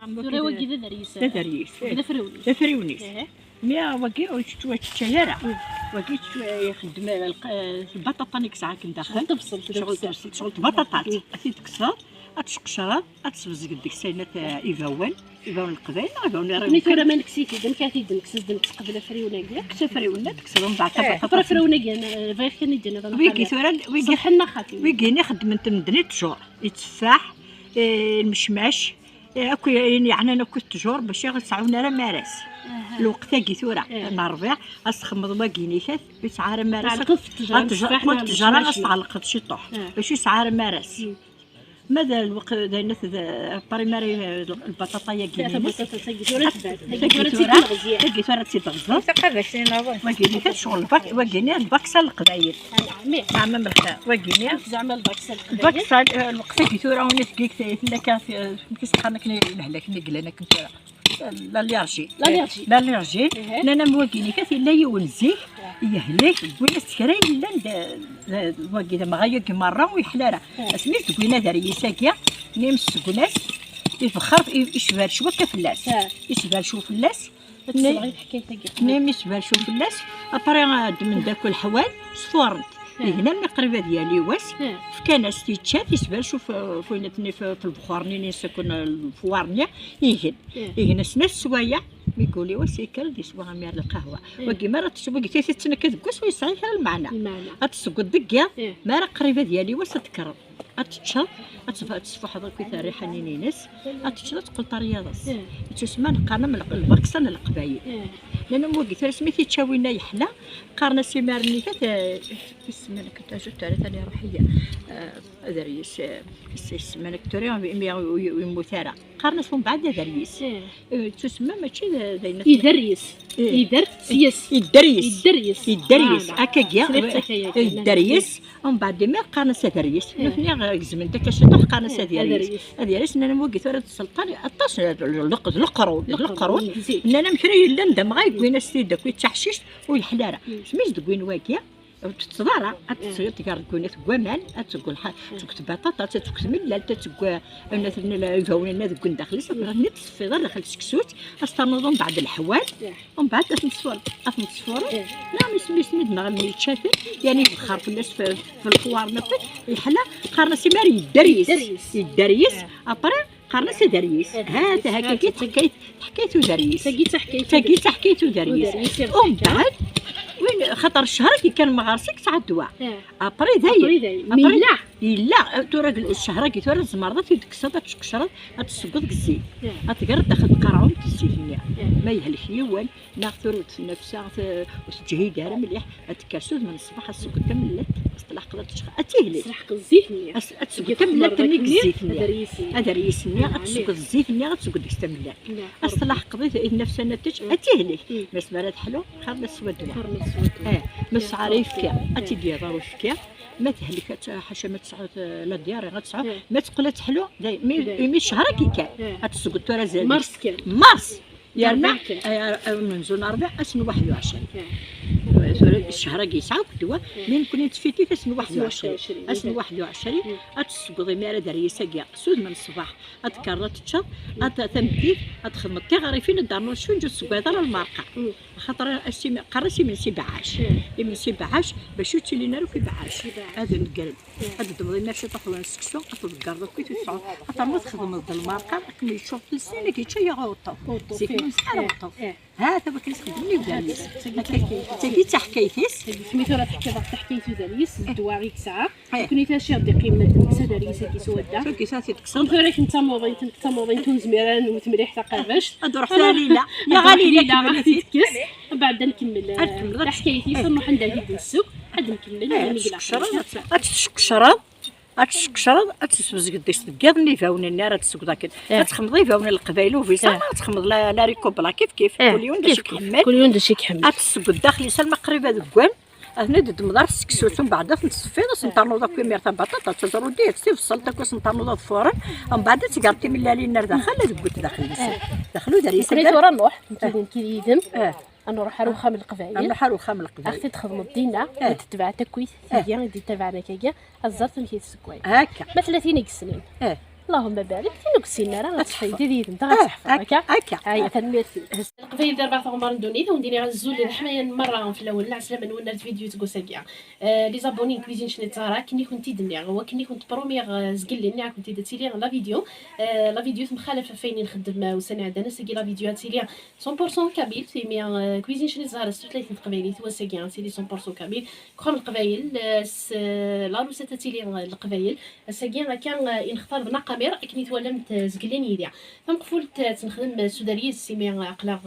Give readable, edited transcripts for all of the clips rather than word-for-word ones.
ترى وكذا دريس دريس كذا فروني فريونيس ميا وكي وشتو الشجره وكي يخدم البطاطا نيك ساعه كندخل تبصل شغل بطاطات تكسر تشقشرات تسبز ديك السنه يفاون القبائل يفاون ملي ترى ما نكسيتي دم كاتي دم كسز قبل فريونه كاع كسر فريونه تكسرهم بعد بطاطا فريونه كاع فاير كان يدنا ويكي ثورا ويكي حنا خاطي ويكي نخدم انت من دنيت شهور يتفاح المشماش اكو يعني انا كنت جور باش يغسعونا راه مارس الوقت كي ثورا نهار الربيع اسخمض باكينيكات يسعار مارس التجاره غتعلق شي طوح باش يسعار مارس ماذا الوقت داينت بريماري البطاطا كينيس كي ثورا تيتغزل ثقافه نوض وكيني شغل الباك وكيني الباكسه القبايل نعم مرخا وكيني زعما الباكسه الباكسه الوقت كي ثورا ونيت كيك لا كان كيسقنا كنا لهلاك نقلنا كنت لا ليرجي انا موكيني كثي لا يونزي يهلك بوينا سكرين لا موكي ما غايو كي مره ويحلاره سميت بوينا داريسا كيا نيمس كناس يفخر يشبال شويه كفلاس يشبال شو فلاس نيمس يشبال شو فلاس ابري من داك الحوال صفورت هنا من قريبه ديالي واس كان استيتشات يسبال شوف فوينتني في البخارني اللي سكن الفوارنيا يهن سنه سوايع يقول لي واش يكل دي سوا غامير القهوه وكي مرة تسوق تتنكد كوس ويصحيح المعنى غتسوق الدقه مرة قريبه ديالي واش تكرر غتتشرب غتصفح هذاك كي ريحه نينيس غتتشرب تقول طرياضس تسمى نقارن من الباكسان القبايل لان موقي سميتي تشاوينا يحلى قارنا سيمارني اسمنا كنت جوج ثاني روحيه دريس اسمنا كتوري ومثاره قارنا من بعد دريس تسمى ماشي داينا يدر سياس يدريس هكا كيا يدريس ومن بعد ما قارنا سدريس نحن زمن داك الشطح قارنا سدريس انا موقي ثوره السلطان اطاش القرون انا مشري لا ندم غايبين السيد يتحشيش ويحلاره سميت دوين واكيا تتصدر تقدر تقول كوامان تقول تكتب بطاطا تكتب ملال تقول انا يفاونا تقول داخل نيت في داخل سكسوت استنوضون بعد الحوال ومن بعد نتصور نعم سميت نغني تشافي يعني الخرف الناس في الفوار نفسه يحلى قارنا سيماري يدريس ابري قارنا سدريس هذا هكا كي حكيت ودريس حكيت ودريس ومن بعد وين خطر الشهر كي كان مغارسك ساعه الدواء ابري داير لا تورا الشهر كي تورا الزمرضه تكسر تشكشر تسقط الزيت تقرد داخل القرعون تسيلني ما يهلك يوان ناخذ نفسها وتجهي دار مليح تكرسوز من الصباح السوق تملت اصطلاح قدرت اتيهلي تسلحق الزيت نيا تسوق تملت الزيت نيا هذا ريس نيا تسوق الزيت نيا تسوق ديك تملت اصطلاح قضيت نفسها نتج اتيهلي بس مرات حلو خرنا السود مس عارف كيا اتيدي ضروش كيا ما تهلك حاشا ما تسعود لا ديار غتسعود ما تقول تحلو مي شهر كي كان غتسوق ترى زاد مارس يالنا من زون ربيع اسن 21 الشهر كي يسعى دوا من كنا تفيتي اسن 21 غتسوق ميرا دريسه كيا سود من الصباح غتكرر تشرب تمديك غتخدم غارفين الدار شنو جو السوق هذا المارقه خاطر قرسي من سبعاش من سبعاش باش تشلينا له في بعاش هذا القلب هذا دمضي ماشي طحوا نسكسو تقرب كي تسعود ما تخدم المارقه كي يشوف السنه كي تشي غوطو سيكون سحر هذا ما كيخدمني بداليس تاكي تحكيتيس سميتو راه تحكيتو داليس الدواغي ساعه كوني تاشي دي قيمه سداريسه كي سودا كي ساتي تكسر راك انت موضين تنزميران وتمريح تقربش ادور حتى ليلى يا غالي لا غادي تكس بعد نكمل حكايتي صنوح ندير السوق عاد نكمل تشكشرا تسوز قداش تقادني فاون النار تسوق داك تخمضي فاون القبايل وفيسا تخمض لا ريكوبلا كيف كل يوم داش يكمل تسوق الداخلي سلمى قريبه دكوان هنا دمدار سكسوتهم بعدا تصفي سنطانو داك ميرتا بطاطا تزرو دير في السلطه كنطانو فورا ومن بعد تقارتي من لالي النار داخل دقوت داخلو داريسه ورا نروح كي يدم انا نروح اروخا من القبائل اختي تخدم الدينا تتبع تكويت ديال دي تبعنا كاكا الزرت مشيت السكوين هكا ما 30 سنين اللهم بارك فينا كسينا راه غتحيدي ديال انت غتحفظك هكا هاي تنميرسي القبيل دابا طومبار ندوني ونديري غزول لي حمايه مره في الاول العسلامه نولات فيديو تكوساكيا لي زابوني كويزين شنيت راه كني كنتي دنيا هو كني كنت بروميير زقل لي كنتي درتي لي لا فيديو مخالفه فين نخدم وسنه عندنا ساكي لا فيديو هاتي لي 100% كابيل سي مي كويزين شنيت زهر 36 قبيلي هو ساكي سي لي 100% كابيل كون القبايل لا روسه هاتي لي القبايل ساكي راه كان نختار بنقامير كني تولمت زقلين يديا تنقفلت تنخدم سوداريه سيمي عقلا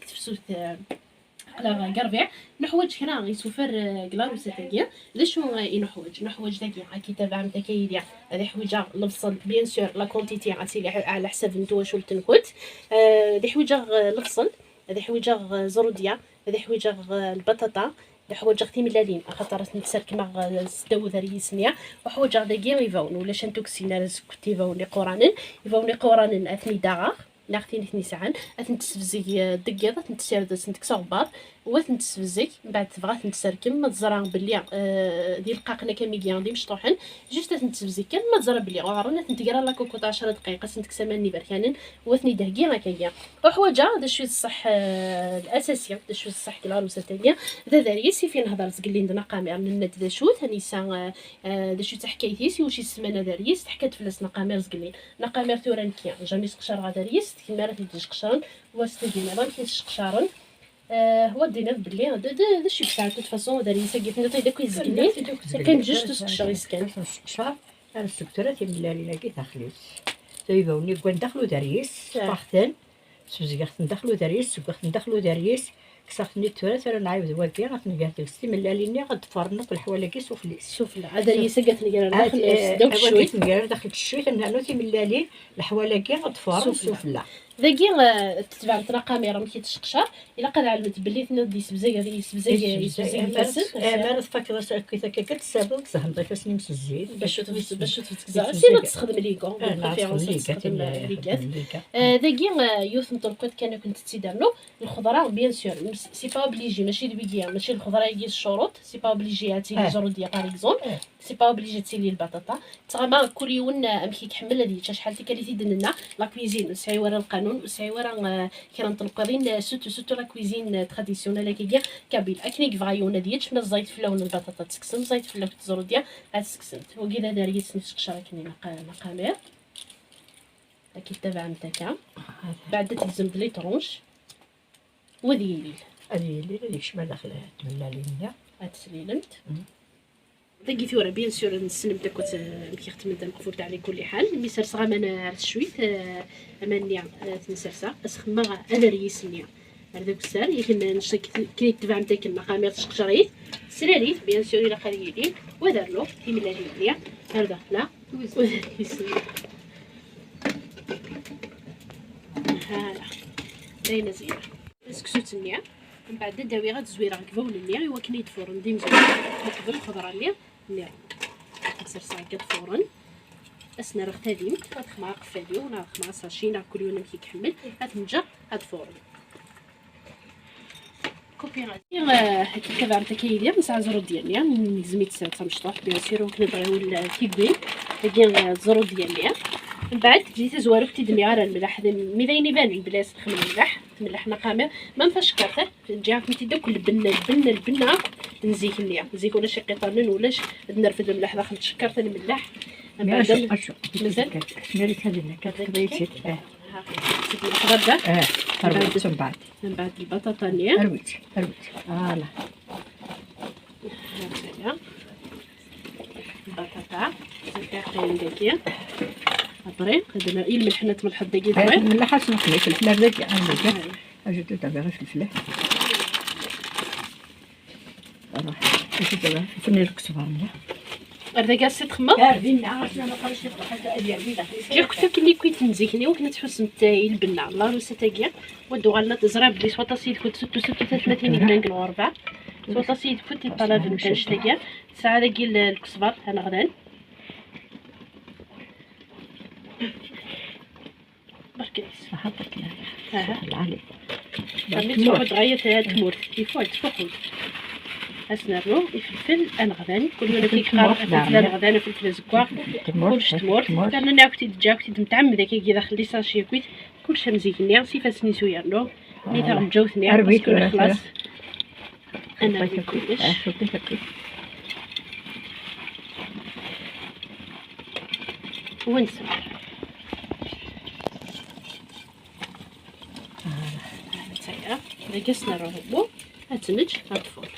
كتفسوت عقلا كربيع نحوج كرا يسوفر كلاروس تاكيا لشو نحوج داكيا كتابع متكايديا هذه حويجه لفصل بيان سور لا كونتيتي عتي على حساب نتو واش تنكوت هذه حويجه لفصل هذه حويجه زروديا هذه حويجه البطاطا حوايج اختي ملالين خاطر نتسرك مع ستو ذري سنيا وحوايج داكيا يفاون ولا شنتوكسينا كنتي فاوني قرانن اثني داغ لاختي نثني ساعه تنتسفزي دقيقه تنتسرد تنتكسغباط وتنتسفزي من بعد تبغى تنتسركم ما تزرع باللي ديال القاقنا كميكيان دي مشطوحن جوست تنتسفزي كان ما تزرع باللي غارنا تنتقرا لا كوكوط 10 دقائق تنتكسماني بركانن وثني دهكي هكايا وحوايج هذا شويه الصح الاساسيه هذا شويه الصح كلاروسه تاعيا هذا داري سي فين نهضر زقلي عندنا قامير من النت ذا شو ثاني سا ذا شو تحكايتي وشي سمانه داريس تحكات فلس نقامير زقلي نقامير ثورانكيا جامي سقشر غاداريس كيما راه تيجي قشرن واستدينا ما كاينش قشرن هو دينا بلي هذا شي بتاع توت فاصون داري ساكيتنا تاي داك يزقلي كان جوج تسقشر يسكن تسقشر انا السكتوره تيملالي لاكي تخليص تيباوني كون دخلوا داريس باختن سوزيغت ندخلوا داريس سوغت ندخلوا داريس كسختني التراث راه نعاود واكي غتنقاد داكشي ملاليني غتفرنق الحوالاكي سفلي هذا اللي سقاتني راه داك الشوي داخل الشوي تنهلو تيملالي الحوالاكي غتفرن سفلى ذاكي تتبع الكاميرا ملي تشقشر الا قد علمت بلي تنضي سبزايه هذه سبزايه مارس فاكره كيفاش كتسابق تهبطي فاش نمس الزيت باش تتكزا سير تستخدم ليكون بريفيرونس تستخدم ليكات ذاكي يوث نطلقت كنت تيدارنو الخضره بيان سور سي با اوبليجي ماشي البيكيا ماشي الخضره يجي الشروط سي با اوبليجي هاتي لي زروديه باغ اكزومبل سي با اوبليجي تسيلي البطاطا تغما كل يوم امشي كحمل هذه شحال تي تيدننا لا كويزين سعي ورا القانون وسعي ورا كنطلقين سوتو لا كويزين تراديسيونيل كيكيا كابيل اكنيك فايون ديالش من الزيت في اللون البطاطا تسكسن زيت في اللون الزروديه تسكسن وكذا داريت نسقشر كني مقامير كي تبع نتاكا بعد تلزم لي طرونش وديال هذه اللي شمال داخل تملا لينا تسليلمت داكي ثورة بيان سور نسلم داك كي ختمت المقفول تاع على كل حال مي سرسغا من شويت امانيا تنسرسا اسخما انا ريسنيا هذاك السار يمكن نشك كي تبع نتاك المقامير تشقشريت سراريت بيان سور الى خليلي ودار له يملا ليا هذا لا هلا باينه زينه سكسوت النيا من بعد داوي غاد زويره كفاول النيا هو كنيت فورن ديما نقبل الخضره النيا نسر ساكت فورن اسنا راه تاديمت هاد مع قفالي وناخ مع ساشينا كل يوم كي كحمل هاد نجا هاد فورن كوبي غادي كي كبار تكايدير نسع زرود ديالي نزميت ساعه مشطوح بيان سير وكنبغيو الكيبين كاين الزرود ديالي من بعد بديت زوارو تدمي على الملح مي باين يبان البلاص نخمم الملح تملح نقامر ما فاش كارته نجي كنتي داك البنه نزيك ليا نزيك ولا شي قطرن ولا نرفد الملح داخل شكرت الملح من بعد مازال شنو هذه كتبيتي الخضر ده من بعد البطاطا نيا ارويت فوالا البطاطا زيتين داكيا طري هذا الملح حنا تملح دقيق طري الملح حسن خليك الفلفل داك عندك اجي دابا غير الفلفل روح اجي دابا فني الكسبان هذا كاع تخمر عارفين عرفنا ما بقاش حاجه ديال كي كنت كني كنت نزيكني وكنت تحس نتاي البنه لا روسه تاكيا ودو غالنا تزرع بلي سوا تصيد كنت 36 غنان كيلو 4 سوا تصيد كنت طلب نتاش تاكيا ساعه داكي الكسبر انا غدان برك حطك العالي ملي تروح تغير هاد المور يفوت فوق اسنرو الفلفل الغدان كل يوم كيقرا الفلفل الغدان والفلفل الزكوار كلش تمور كان انا كنت دجا كنت متعمده كي داخل لي ساشي كويت كلشي مزيان سيفاسني سويرنو ملي تغنجوثني باسكو خلاص انا كلش ونسمع إذا قسنا راهو هتنج هتفور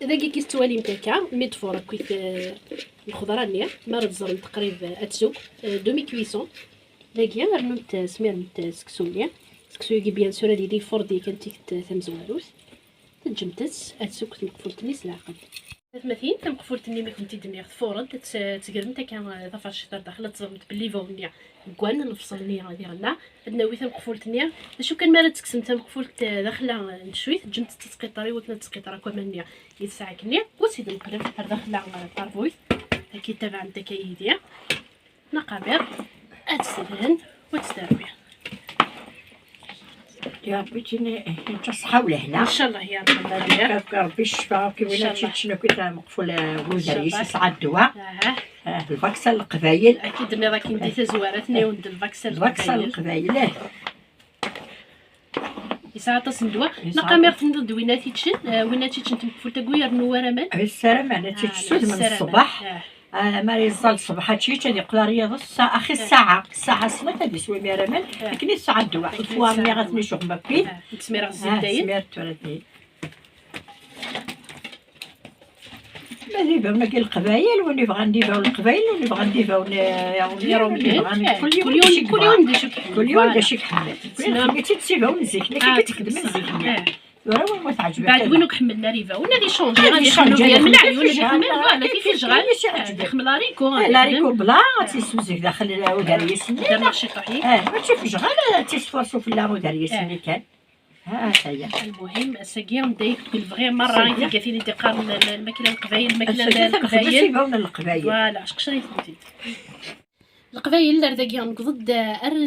إذا كي كيستوالي متاعك ميتفور كيف الخضرة نيا مرض زرن تقريبا أتسوق دومي كويسون لاكيا رنمت سمير مت سكسونيا سكسويا بيان سور هادي دي فور دي كانت تمزواروس تجمتس أتسوق تمقفولتني سلاقل مثلا تمقفولتني ما كنتي دنيا فورا تقرمت كان ظفر الشطر داخل تزرمت باللي فونيا كوان نفصلني ديالنا ناوي تمقفولتني شو كان مالا تقسم تمقفولت داخله نشويت جمت تسقيطري وتنا تسقيطرا كمانيا يساعدني وسيد نقلب داخله طرفويت كي تبع انت كيديا نقابر اتسدهن وتستربي يا ربي تجيني تصحى لهنا ان شاء الله يا رب العالمين ربي الشفاء كي ولات شنو كنت مقفول وزاريس يسعى الدواء الفاكسه القبايل اكيد ملي راكي ندي زوارتني وند الفاكسه القبايل يسعى تصندوا نقامير تندو دويناتي تشن ويناتي تشن تمقفول تقوير نوارا من السلام انا تيتسود من الصباح ماري الصال الصباح هادشي تاني قلا رياضه الساعه اخي الساعه صمت هادي سوي ميرمان لكن الساعه الدواء الفوار مي غاتني شوق مابين تسمير غزال داين سمير تولدي ملي بغا كاين القبايل وني بغا نديفاو القبايل وني بغا نديفاو كل يوم ندير شي حملات بغيتي تسيبها ونزيكنا كي كتخدم نزيكنا وراه ما تعجبك بعد وينو كحملنا ريفا ونا دي شونجي غادي يخملو ديال من العيون اللي يخمل فوالا في شغال يخمل لاريكو بلا تيسوزك داخل وداريس درنا شي طحين ماشي في شغال تيسفرسو في اللام وداريس اللي كان هي المهم الساكير ندايك تقول فغي مره انت كثير انت قارن الماكله القبايل الماكله القبايل فوالا عشق شريت القبايل لرداكيا نقضد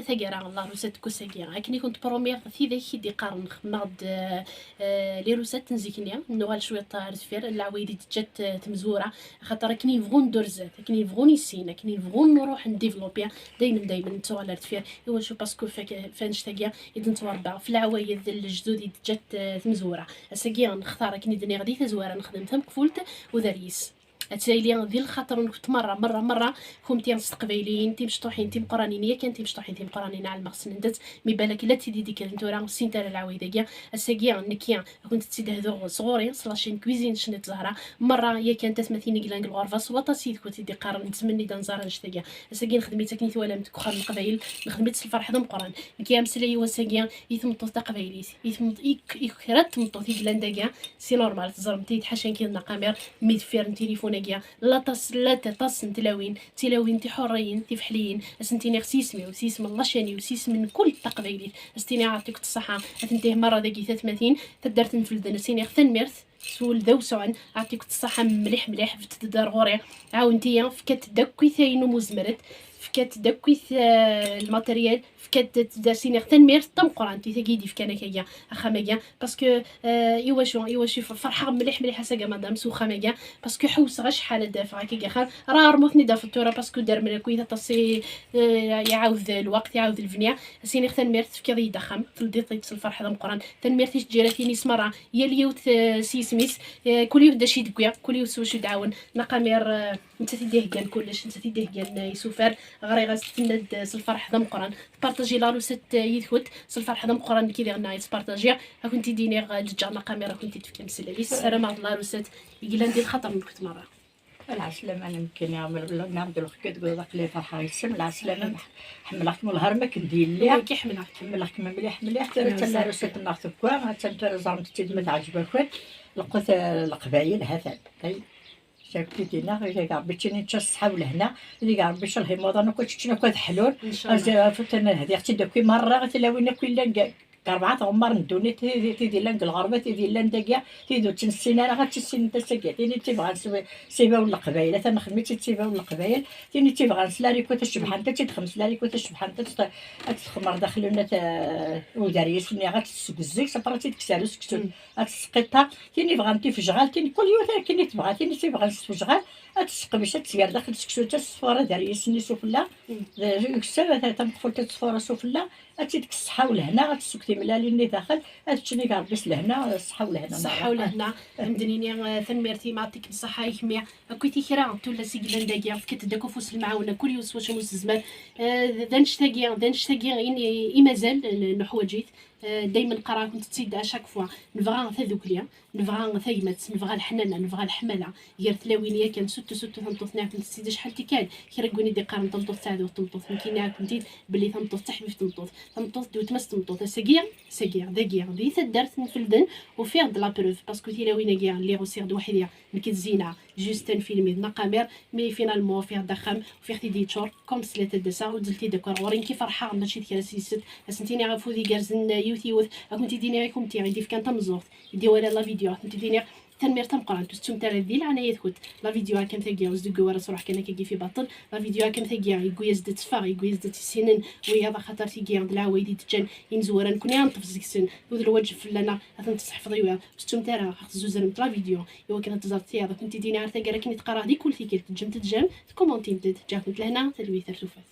ثقيرا الله روسات كوساكيا هكني كنت بروميير في ذاك دي قارن نخمض لي روسات نزيكنيا نوال شويه رزفير العوايدي جات تمزوره خاطر كني فغون درزات كني فغون يسينا كني فغون نروح نديفلوبيا دايما نتوال رزفير ايوا شو باسكو فانش تاكيا اذا نتوربع في العوايد الجدود جات تمزوره الساكيا نختار كني دني غادي تزواره نخدمتها مقفولت وداريس اتسايلي ذي الخاطر كنت مره كنت نستقبلين تي مشطوحين تي مقرانين يا كان تي مشطوحين تي مقرانين على المغسل ندات مي بالك لا تيدي ديك النتورا سينتر العويده الساكيا نكيا كنت تسيد هذو صغوري سلاشين كويزين شنت زهره مره يا كانت تسمثيني كلان الغرفه صوتا سيد كنت دي قرن نتمني دنزار نشتاكيا الساكيا خدميت كنيت ولا متكخر من قبايل خدميت الفرح دم قران نكيا مسلي وساكيا يثمطو تقبايليت يثمط يكرات تمطو في كلانداكيا سي نورمال تزرمتي تحشان كي نقامير ميدفير تليفوناكيا لا تص تلاوين تي حرين تي فحليين اسنتيني سيسمي وسيسم الله شاني وسيسم من كل تقبيلي استيني عطيك الصحه تنتهي مره داكي 30 تدرت نفلدن سيني خثن ميرث سول دوسعن عطيك الصحه مليح في تدار غوري عاونتيا فكات داكوي ثاينو مزمرت فكات داكوي الماتيريال فكات دارسيني تنمير تم قرانتي تاكيدي فكانا كيا اخاماكيا باسكو ايوا شو فرحه مليح ساكا مدام سو خاماكيا باسكو حوس غا شحال دافع كي خا راه رموتني دافتوره باسكو دار من كويتا تصي يعاود الوقت يعاود الفنيا سيني تنمير فكا يدخم تلدي طيب الفرحه دم قران تنمير تيش جيراتيني سمره يا اليوت سيسميس كل يوم داشي دكيا كل يوم سوشي دعاون نقامير انت تيديه كان كلش انت تيديه كان يسوفر غري غاستند الفرح دم قران بارطاجي لا روسيت يدخل الفرح دم قران كي ديرنا يتبارطاجي كنتي ديني لجانا كاميرا كنتي تفكر مسلاليس السلام على الله روسيت يقول عندي الخطر من كنت مره العسلامة أنا يمكن نعمل نعمل كتقول ذاك اللي فرحة يسمى العسلامة حملك من الهرمة كندير ليها كي حملك مليح ترى روسيت الناس كوا ما تنتر زعما تدمت عجبك لقيت القبايل هذا شاكتي دينا غير كاع بيتيني تصحاب لهنا اللي كاع باش الهيموضه انا كنت شنو كنت حلول فتنا هذه اختي داكي مره غتلاوينا كل كربعة عمر ندوني تيدي لان الغربة تيدي لان داكيا تيدو تنسينا راه غتسين نتا ساكيا تيني تيبغى سيبا ولا قبايل انا خدمتي تيبا ولا قبايل تيني تيبغى نسلا ريكو تشبح انت تيدخمس لا ريكو تشبح انت تخمر داخلنا وداريس ني غتسكزيك صبرتي تكسالو سكسو غتسقيطها تيني بغا انت فجغال تيني كل يوم كيني تبغى تيني تيبغى نسفجغال تسقمش تسير داخل سكسو تصفر داريس ني سفلا كسا تنقفل تصفر سفلا ديك الصحة والهنا غتسكتي ملالي اللي داخل هادشي اللي كنلبس لهنا الصحة والهنا الصحة والهنا مدنيني ثنميرتي ما يعطيك الصحة يحميها كويتي كرا تولا سيكلان داكيا فكت داكو فوس المعاونة كل يوم واش موس الزمان دانشتاكيا يعني مازال نحواجيت دائما قرا كنت تسيد اشاك فوا نبغى ثذوكليا نبغى ثيمات نبغى الحنانه نبغى الحمله غير تلاوينيه كان ستو تنطوثنا كنت تسيد شحال كان كيرقوني دي قارن تنطوث تاع تنطوث يمكن كنتي بلي تنطوث تحبي تنطوث دو تمس تنطوث ساكيا داكيا دي تدارت نفلدن وفيه د لا بروف باسكو تلاوينا كاع اللي غوسير د وحديا مكتزينه جوست فيلمي نقامير مي فينالمون فيه ضخم وفيه تي تشور كوم سلات دسا ودلتي داكور ورين كي فرحه ماشي كي سيست اسنتيني غفو دي كارزن يوث كنتي ديني غيكم تي غيدي كان تمزورت يدي ولا لا فيديو كنتي ديني تنمير تنقرا تستم تاع ديال عناية كنت لا فيديو كان تاكيا وزدو ورا صراحه كان كي في باطل لا فيديو كان تاكيا يقوي يزد تفاغ يقوي يزد سنين ويا خاطر تيكيا د العوايدي تجان ينزورا نكون نطف زيكسن ذو الوجه فلنا تحفظي ويا ستم تاع خاص زوزر لا فيديو يوا كانت تزرتي هذا كنتي ديني عارفه كاع كي تقرا دي كل فيك تجم تجام كومونتي جاكم لهنا تلوي ثرتوفات